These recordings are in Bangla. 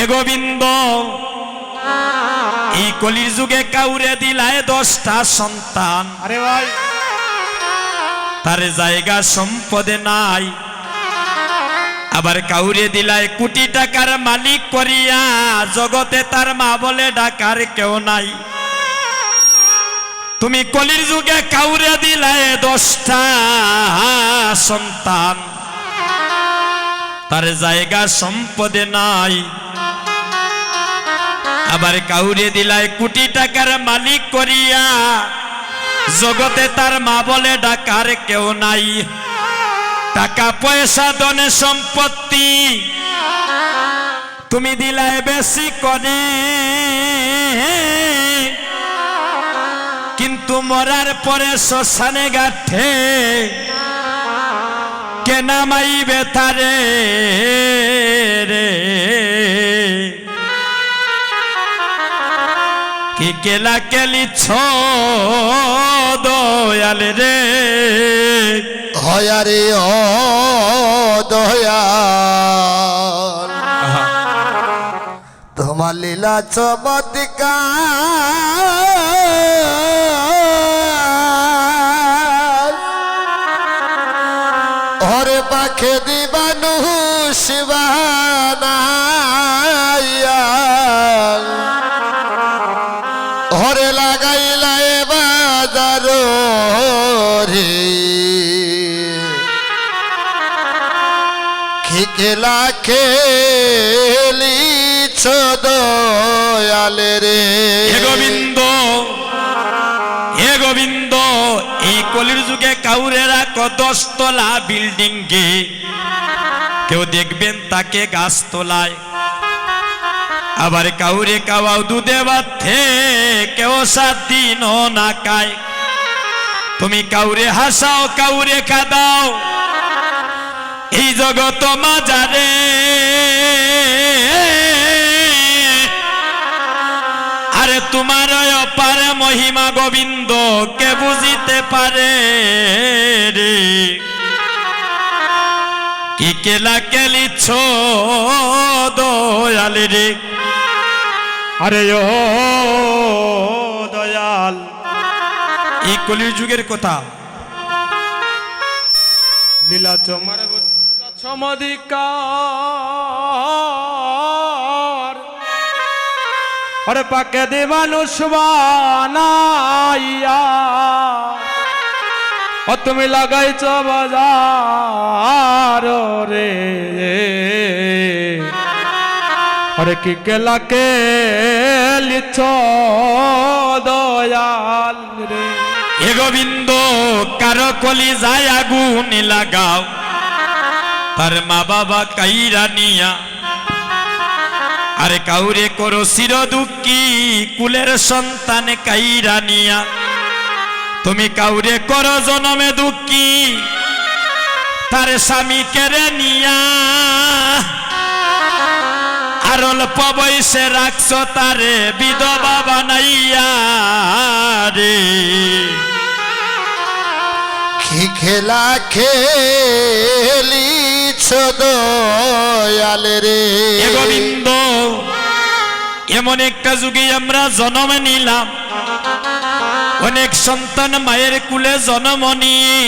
এ গোবিন্দ এই কলির যুগে কাউরে দিলায় 10টা সন্তান, আরে ভাই তার জায়গা সম্পদে নাই, আবার কাউরে দিলায় কোটি টাকার মালিক করিয়া, জগতে তার মা বলে ডাকার কেউ নাই। তুমি কলির যুগে কাউরে দিলায় 10টা সন্তান, তার জায়গা সম্পদে নাই, আবার কাউরে দিলায় কোটি টাকার মালিক করিয়া, জগতে তার মা বলে ডাকার কেউ নাই। টাকা পয়সা ধনে সম্পত্তি তুমি দিলায় বেশি করে, কিন্তু মরার পরে শ্মশানে গাঠে কে নামাইবে তারে রে। কি কেলা কেলিছ দয়াল রে, হয়ারে ও দয়াল, তোমার লীলা চমৎকার, ওরে পাখে দিবানু শিবানাইয়া, ওরে লাগাইলা এ বাজার রে, খেলা খেলিছ দয়াল রে। হে গোবিন্দ, হে গোবিন্দ, এই কলির যুগে কাউরে রাখো 10 তলা বিল্ডিং গে, কেউ দেখবেন তাকে গাছ তোলায়, আবার কাউরে কাওয়াও দুধে বাথে, কেউ 7 দিনও না খায়। তুমি কাউরে হাসাও কাউরে কাঁদাও এই জগত মাঝারে, আরে তোমার অপার মহিমা গোবিন্দ কে বুঝিতে পারে রে। কি কেলা কেলিছ দয়াল রে, আরে ও দয়াল, এই কলির যুগের কথা। লীলা তোমার চমৎকার, আরে পাকে দে মানুষ বানাইয়া, ও তুমি লাগাইছ বাজার রে, আরে কি কেলা কেলিছ দয়াল রে। হে গোবিন্দ, কারো কলি যায় আগুন লাগাও, তার মা বাবা কাইরা নিয়া, আরে কাউরে করো চির দুঃখী কুলের সন্তান কাইরা নিয়া। তুমি কাউরে করো জনমে দুঃখী তার স্বামী কেড়ে নিয়া, আর অল্প বয়সে রাখছ তারে বিধবা বানাইয়া রে। কি খেলা খেলিছ দয়াল রে। হে গোবিন্দ, এমন একটা যুগে আমরা জন্ম নিলাম, অনেক সন্তান মায়ের কুলে জন্ম নিয়ে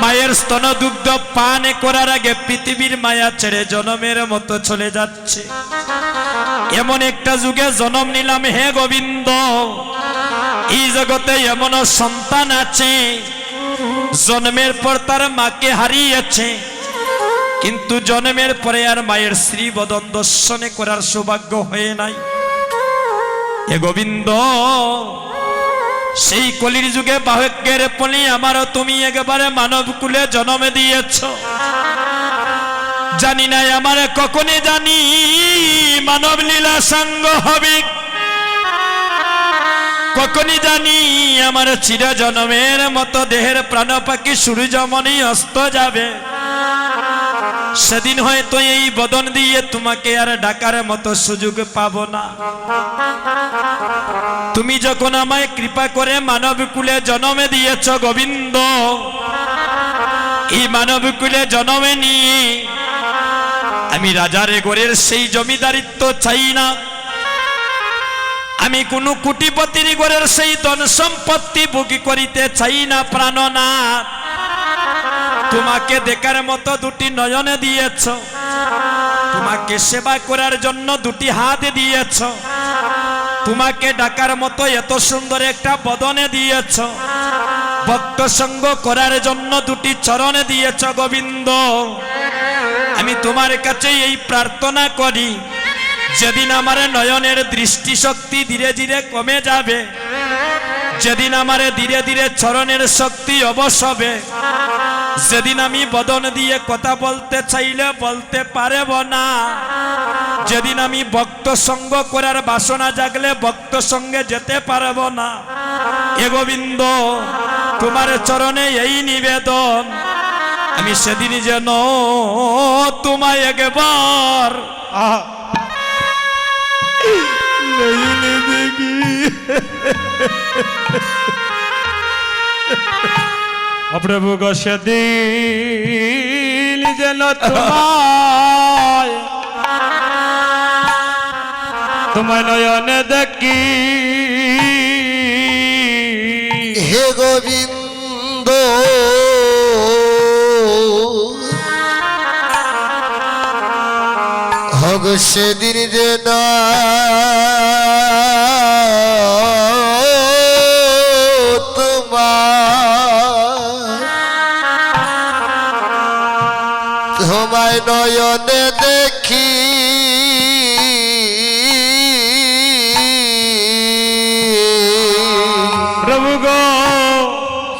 মায়ের স্তন দুগ্ধ পান করার আগে পৃথিবীর মায়া ছেড়ে জনমের মতো চলে যাচ্ছে। এমন একটা যুগে জন্ম নিলাম হে গোবিন্দ, এই জগতে এমন সন্তান আছে জন্মের পর তার মাকে হারিয়েছে, কিন্তু জন্মের পরে আর মায়ের শ্রী বদন দর্শনে করার সৌভাগ্য হয়ে নাই। হে গোবিন্দ, সেই কলির যুগে ভাগ্যের পলি আমারও তুমি একেবারে মানব কুলে জন্ম দিয়েছ। জানি নাই আমার কখনই জানি মানব লীলা সঙ্গ হবে, কখনই জানি আমার চির জন্মের মতো দেহের প্রাণ পাখি সূর্যমণি অস্ত যাবে। সেদিন হয়তো এই বদন দিয়ে তোমাকে আর ডাকার মতো সুযোগ পাবো না। তুমি যখন আমায় কৃপা করে মানব কুলে জন্মে দিয়েছ গোবিন্দ, এই মানব কুলে জন্মে নিয়ে আমি রাজার ঘরের সেই জমিদারিত্ব চাই না, আমি কোনো কোটিপতির ঘরের সেই ধন সম্পত্তি ভোগী করিতে চাই না প্রাণনাথ। তোমাকে দেখার মতো দুটি নয়নে দিয়েছ, তোমাকে সেবা করার জন্য দুটি হাত দিয়েছ, তোমাকে ডাকার মতো এত সুন্দর একটা বদনে দিয়েছ, ভক্ত সঙ্গ করার জন্য দুটি চরণে দিয়েছ গোবিন্দ। আমি তোমার কাছে এই প্রার্থনা করি, যেদিন আমার নয়নের দৃষ্টিশক্তি ধীরে ধীরে কমে যাবে, যেদিন আমার ধীরে ধীরে চরণের শক্তি অবশ হবে, যেদিন আমি বদন দিয়ে কথা বলতে চাইলে বলতে পারব না, যেদিন আমি ভক্ত সঙ্গ করার বাসনা জাগলে ভক্ত সঙ্গে যেতে পারব না, এ গোবিন্দ তোমার চরণে এই নিবেদন, আমি সেদিন যেন তোমায় একবার লইলে দেখি প্রভু গো সেদিন যেন তোমায় নয়নে দেখি, হে গোবিন্দ হগ সেদিন যেন তোমায় নয়নে দেখি, প্রভু গো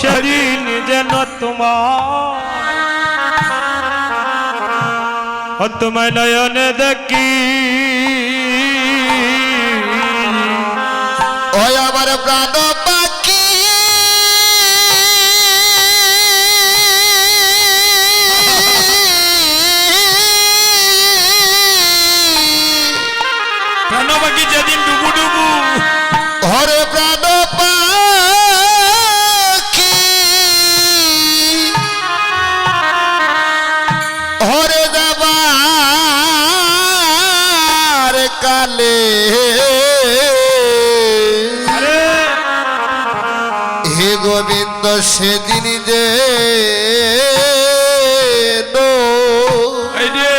সেদিন যেন তোমায় নয়নে দেখি, ওই আমার প্রাণ পাখি প্রাণবাকি যেদিন ডুবু ডুবু, হরে প্রাণ পাখি হরে যাবার কালে, হে গোবিন্দ সেদিন যে এই যে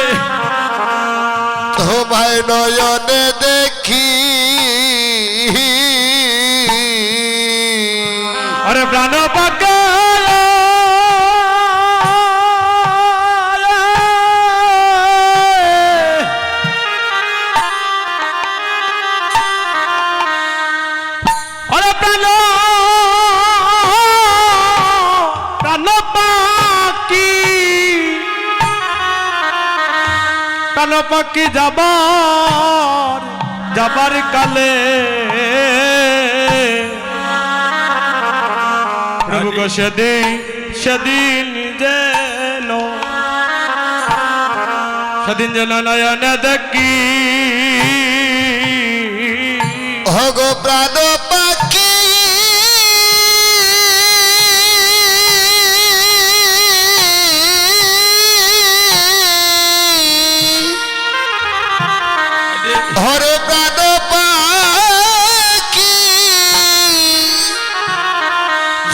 তোমায় নয়নে দেখি, আরে প্রাণ পাকা পাখি যাবার কালে, প্রভু গো সেদিন যেন নয়নে দেখি, হগ প্রাণ পাখি হরে প্রাণ পাখি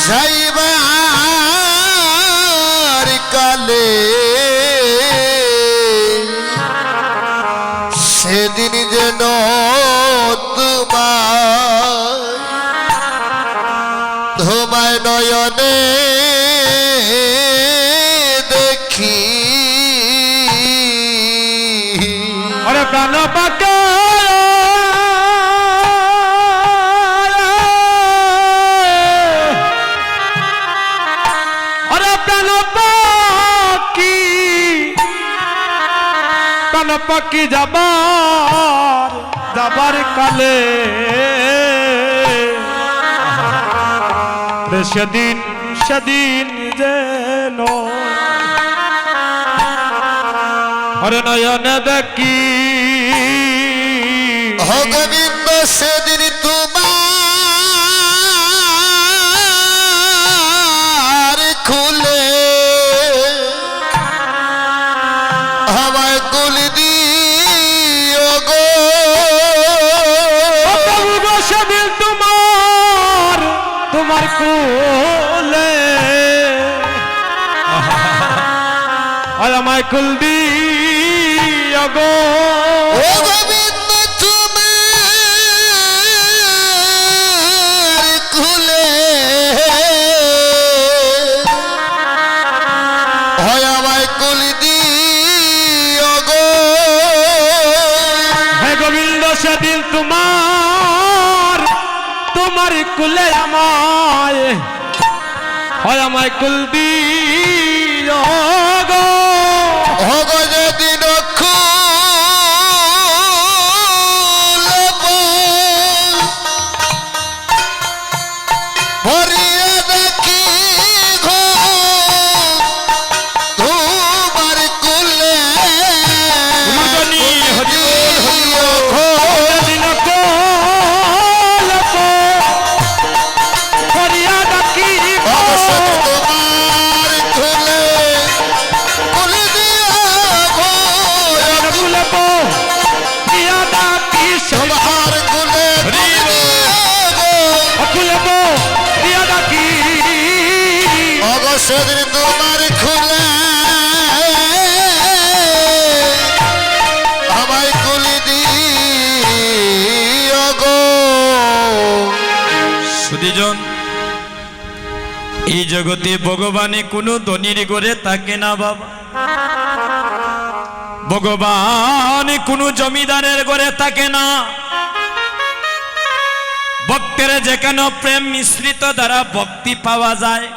যাইবার কালে, সেদিন যেন তোমায় নয়নে দেখি, আরে প্রাণ পাকা পাখি যাবার কালে, সেদিন যেন হরে নয়নে দেখি, হে গোবিন্দ সেদিন তোমার খুলে আমায় গুলি আমার কুলে আর আমায় কুল দিও গো ও গোবিন্দ তোমার কুলে হয় আমায় কুল দিও গো হে গোবিন্দ সেদিন তোমার কুলে আমায় হয় আমায় কুল দিও গো হগো যেদিন ভরিয়ে দেখি ঘো তোমার কুলে রুদনী হরি দিও ঘো। সেদিন কোলপ করিয়া ডাকি গো অবসর তোমার কুলে কুল দিও ঘো কুলপ দিয়া ডাকি তোমার কুলে কুল দিও ঘো কুলপ দিয়া ডাকি অবসর তোমার খুলে আমায় কুলি দিও গো সুদীজন, এই জগতে ভগবানে কোনো ধনীর ঘরে থাকে না বাবা। ভগবান কোনো জমিদারের ঘরে থাকে না। ভক্তের যেখানে প্রেম মিশ্রিত দ্বারা ভক্তি পাওয়া যায়,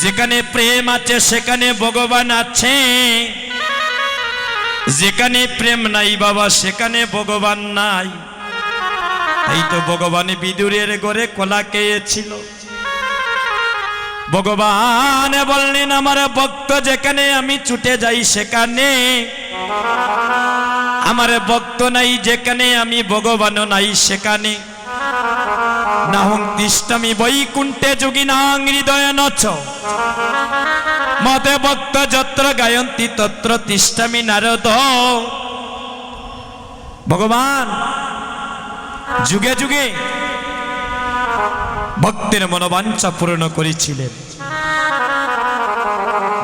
যেখানে প্রেম আছে সেখানে ভগবান আছে। যেখানে প্রেম নাই বাবা সেখানে ভগবান নাই। এই তো ভগবান বিদুরের ঘরে কলা খেয়েছিল। ভগবান বললেন আমার ভক্ত যেখানে আমি ছুটে যাই সেখানে আমার ভক্ত নাই, যেখানে আমি ভগবানও নাই সেখানে। নাহং তিষ্ঠামি বৈকুণ্ঠে যোগিনাং হৃদয় নচ মতে ভক্ত যত্র গায়ন্তি তত্র তিষ্ঠামি নারদ। ভগবান যুগে যুগে ভক্তের মনোবাঞ্ছা পূর্ণ করেছিলেন।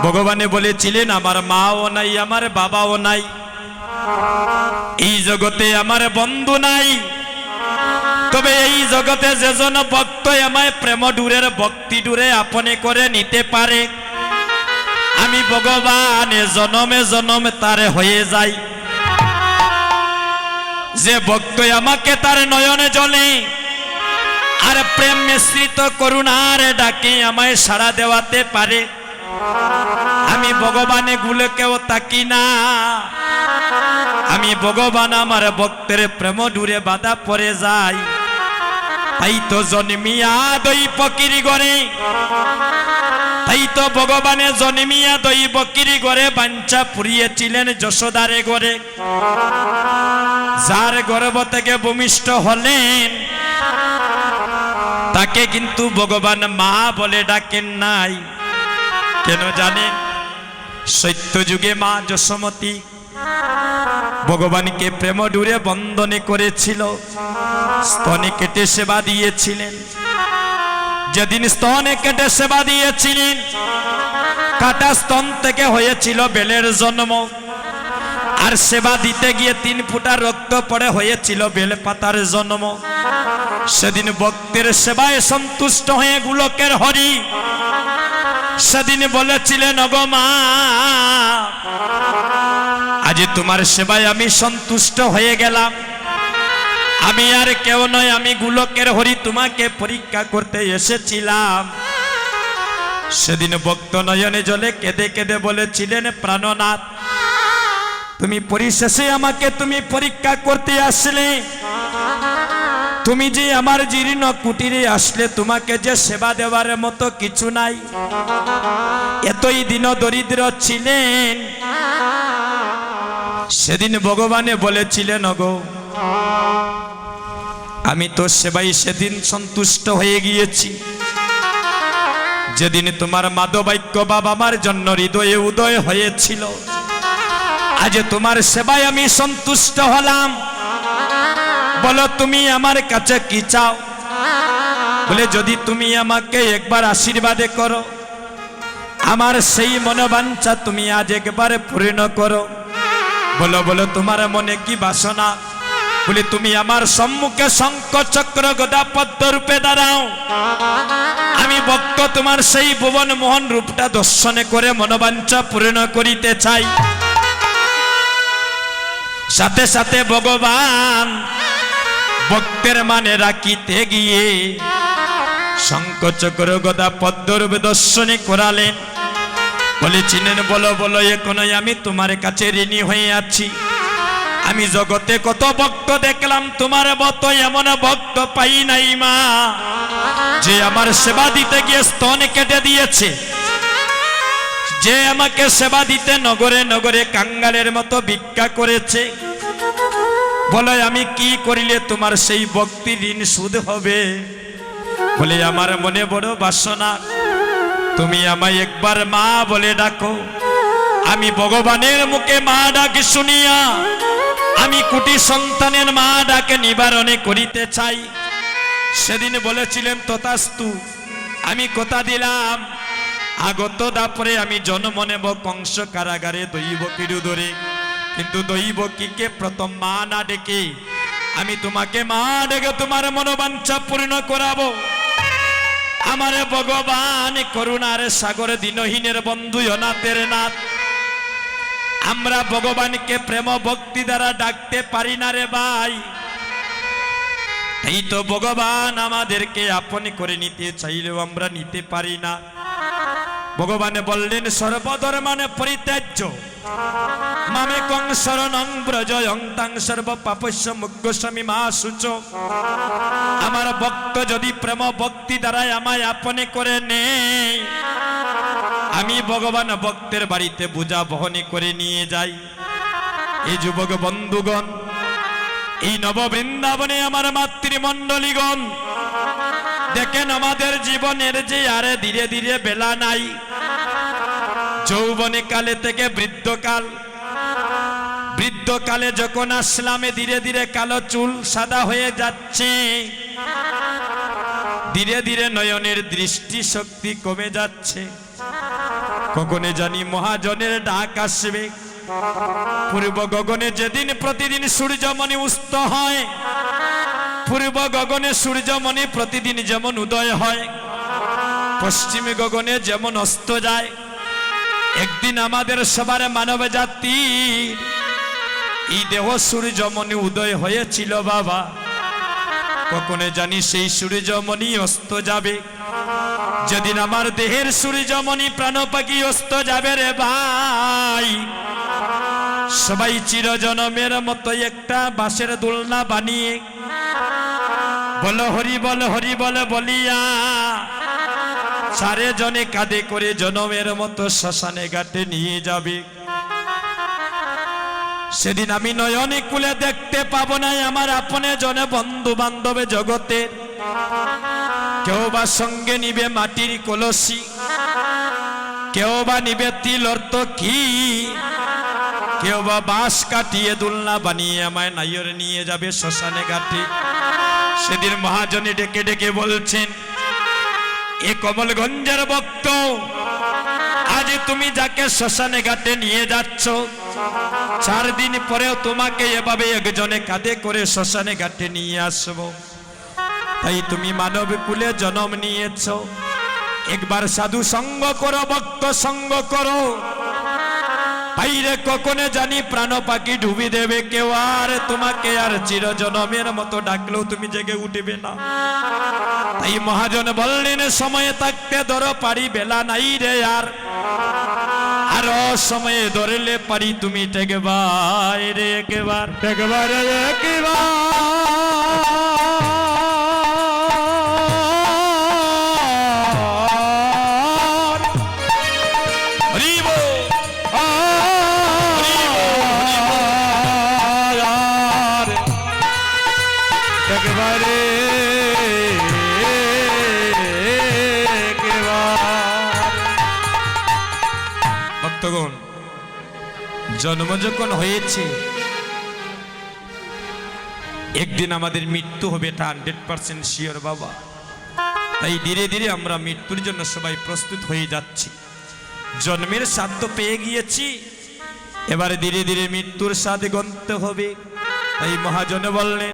ভগবানে বলেছিলেন আমার মাও নাই, আমার বাবাও নাই, এই জগতে আমার বন্ধু নাই। তবে এই জগতে যেজন ভক্ত আমায় প্রেম ডুরের ভক্তি ডুরে আপনে করে নিতে পারে, আমি ভগবান জনমে জনমে তারে হয়ে যাই। যে ভক্ত আমাকে তার নয়নে জলে আর প্রেম মিশ্রিত করুণার ডাকে আমায় সাড়া দেওয়াতে পারে, আমি ভগবানে গুলোকেও তাকি না। আমি ভগবান আমার ভক্তের প্রেম ডুরে বাধা পড়ে যাই। তাই তো জন্মিয়া দই পকিরি গড়ে, তাই তো ভগবানে জন্মিয়া দই বকিরি গড়ে বাঞ্ছা পুরিয়েছিলেন যশোদারে গড়ে। যার গর্ভ থেকে ভূমিষ্ঠ হলেন তাকে কিন্তু ভগবান মা বলে ডাকেন নাই। কেন জানেন? সত্য যুগে মা যশোমতী ভগবানকে প্রেম ডুরে বন্দনে করেছিল, স্তনে কেটে সেবা দিয়েছিলেন। যেদিন স্তনে কেটে সেবা দিয়েছিলেন, কাটা স্তন থেকে হয়েছিল বেলের জন্ম। আর সেবা দিতে গিয়ে 3 ফুটা রক্ত পড়ে হয়েছিল বেল পাতার জন্ম। সেদিন ভক্তের সেবায় সন্তুষ্ট হয়ে গোলকের হরি সেদিন বলেছিলেন ওগো মা, আজ তোমার সেবায় আমি সন্তুষ্ট হয়ে গেলাম। আমি আর কেউ নয়, আমি গোলকের হরি তোমাকে পরীক্ষা করতে এসেছিলাম। সেদিন ভক্ত নয়নে জলে কেঁদে কেঁদে বলেছিলেন প্রাণনাথ, তুমি পরিশেষে আমাকে তুমি পরীক্ষা করতে আসলে। তুমি যে আমার জীর্ণ কুটিরে আসলে, তোমাকে যে সেবা দেওয়ার মতো কিছু নাই। এতই দিন দরিদ্র ছিলেন। সেদিন ভগবানে বলেছিলেন ওগো, আমি তো সেবাই সেদিন সন্তুষ্ট হয়ে গিয়েছি। যেদিন তোমার মাধবাক্য বাবা আমার জন্য হৃদয়ে উদয় হয়েছিল, আজ তোমার সেবায় আমি সন্তুষ্ট হলাম। বলো তুমি আমার কাছে কি চাও? বলে যদি তুমি আমাকে একবার আশীর্বাদে করো, আমার সেই মনোবাঞ্ছা তুমি আজ একবারে পূর্ণ করো। বলো বলো তোমার মনে কি বাসনা? বলে তুমি আমার সম্মুখে শঙ্খ চক্র গদা পদ্ম রূপে দাঁড়াও, আমি ভক্ত তোমার সেই ভুবন মোহন রূপটা দর্শনে করে মনোবাঞ্ছা পূর্ণ করিতে চাই। সাথে সাথে ভগবান ভক্তের মানে রাখিতে গিয়ে শঙ্খ চক্র গদা পদ্ম রূপে দর্শনে করালেন। বলেছিলেন বলো বলো এখনই আমি তোমার কাছে ঋণী হয়ে আছি। আমি জগতে কত ভক্ত দেখলাম, তোমার মতো এমন ভক্ত পাই নাই মা, যে আমার সেবা দিতে গিয়ে স্তন কেটে দিয়েছে, যে আমাকে সেবা দিতে নগরে নগরে কাঙ্গালের মতো ভিক্ষা করেছে। বলে আমি কি করিলে তোমার সেই ভক্তি ঋণ শোধ হবে? বলে আমার মনে বড় বাসনা, তুমি আমায় একবার মা বলে ডাকো। আমি ভগবানের মুখে মা ডাকে শুনিয়া আমি কোটি সন্তানের মা ডাকে নিবারণে করিতে চাই। সেদিন বলেছিলেন তথাস্তু, আমি কথা দিলাম আগত দাপরে আমি জন্ম নেব কংস কারাগারে দৈবকীর উদরে। কিন্তু দৈবকীকে প্রথম মা না ডেকে আমি তোমাকে মা ডেকে তোমার মনোবাঞ্ছা পূর্ণ করাবো। আমার ভগবান করুণার সাগর, দিনহীনের বন্ধু, অনাথের নাথ। আমরা ভগবানকে প্রেম ভক্তি দ্বারা ডাকতে পারি না রে ভাই। এই তো ভগবান আমাদেরকে আপন করে নিতে চাইলেও আমরা নিতে পারি না। ভগবান বললেন সর্বধর্মানে পরিত্যাজ্য মামে কং শরণং ব্রজয়ং তাং সর্ব পাপস্য মুগ্গস্বামী মা শুচ। আমার ভক্ত যদি প্রেম ভক্তি দ্বারা আমায় আপনে করে নেয়, আমি ভগবান ভক্তের বাড়িতে বোঝা বহনে করে নিয়ে যাই। এই যুবক বন্ধুগণ, এই নব বৃন্দাবনে আমার মাতৃমণ্ডলীগণ, দেখেন আমাদের জীবনের যে আরে ধীরে ধীরে বেলা নাই। যৌবনে কালে থেকে বৃদ্ধকাল, বৃদ্ধকালে যখন আসলামে ধীরে ধীরে কালো চুল সাদা হয়ে যাচ্ছে, ধীরে ধীরে নয়নের দৃষ্টি শক্তি কমে যাচ্ছে। কখনো জানি মহাজনের ডাক আসবে। পূর্ব গগনে যেদিন প্রতিদিন সূর্যমণি উস্ত হয়, পূর্ব গগনে সূর্যমণি প্রতিদিন যেমন উদয় হয়, পশ্চিম গগনে যেমন অস্ত যায়, একদিন আমাদের সবার মানব জাতির এই দেহ সূর্যমণি উদয় হয়েছিল বাবা। কখনো জানি সেই সূর্যমণি অস্ত যাবে। যেদিন আমার দেহের সূর্যমণি প্রাণ পাখি অস্ত যাবে রে ভাই, সবাই চিরজনমের মতো একটা বাঁশের দোলনা বানিয়ে বলো হরি বল হরি বল বলিয়া চারে জনে কাঁধে করে জনমের মতো শ্মশানে ঘাটে নিয়ে যাবে। সেদিন আমি নয়নে কুলে দেখতে পাবো না আমার আপনে জনে বন্ধু বান্ধবে জগতের। কেউ বা সঙ্গে নিবে মাটির কলসি, কেউ বা নিবে তিল অর্থ কি, কেউ বা বাঁশ কাটিয়ে দোলনা বানিয়ে আমায় নাইরে নিয়ে যাবে শ্মশানে ঘাটে। সেদিন মহাজনে ডেকে ডেকে বলছেন, এ কমলগঞ্জের ভক্ত, আজ তুমি যাকে শ্মশানে ঘাটে নিয়ে যাচ্ছ, 4 দিন পরেও তোমাকে এভাবে একজনে কাঁধে করে শ্মশানে ঘাটে নিয়ে আসবো। তাই তুমি মানব কুলে জন্ম নিয়েছ, একবার সাধু সঙ্গ করো, ভক্ত সঙ্গ করো। বাইরে কখনো জানি প্রাণ পাখি ডুবি দেবে কেউ, আর তোমাকে আর চিরজনমের মতো ডাকলেও তুমি জেগে উঠবে না। তাই মহাজন বললেন সময়ে থাকতে ধরো পারি, বেলা নাই রে আর, আর সময়ে ধরলে পারি তুমি টেকবার রে একবার, একবার একবার ভক্তগণ, জন্ম যখন হয়েছে একদিন আমাদের মৃত্যু হবে, এটা 100% শিওর বাবা। তাই ধীরে ধীরে আমরা মৃত্যুর জন্য সবাই প্রস্তুত হয়ে যাচ্ছি। জন্মের স্বাদ তো পেয়ে গিয়েছি, এবারে ধীরে ধীরে মৃত্যুর স্বাদ গন্তে হবে। তাই মহাজন বললেন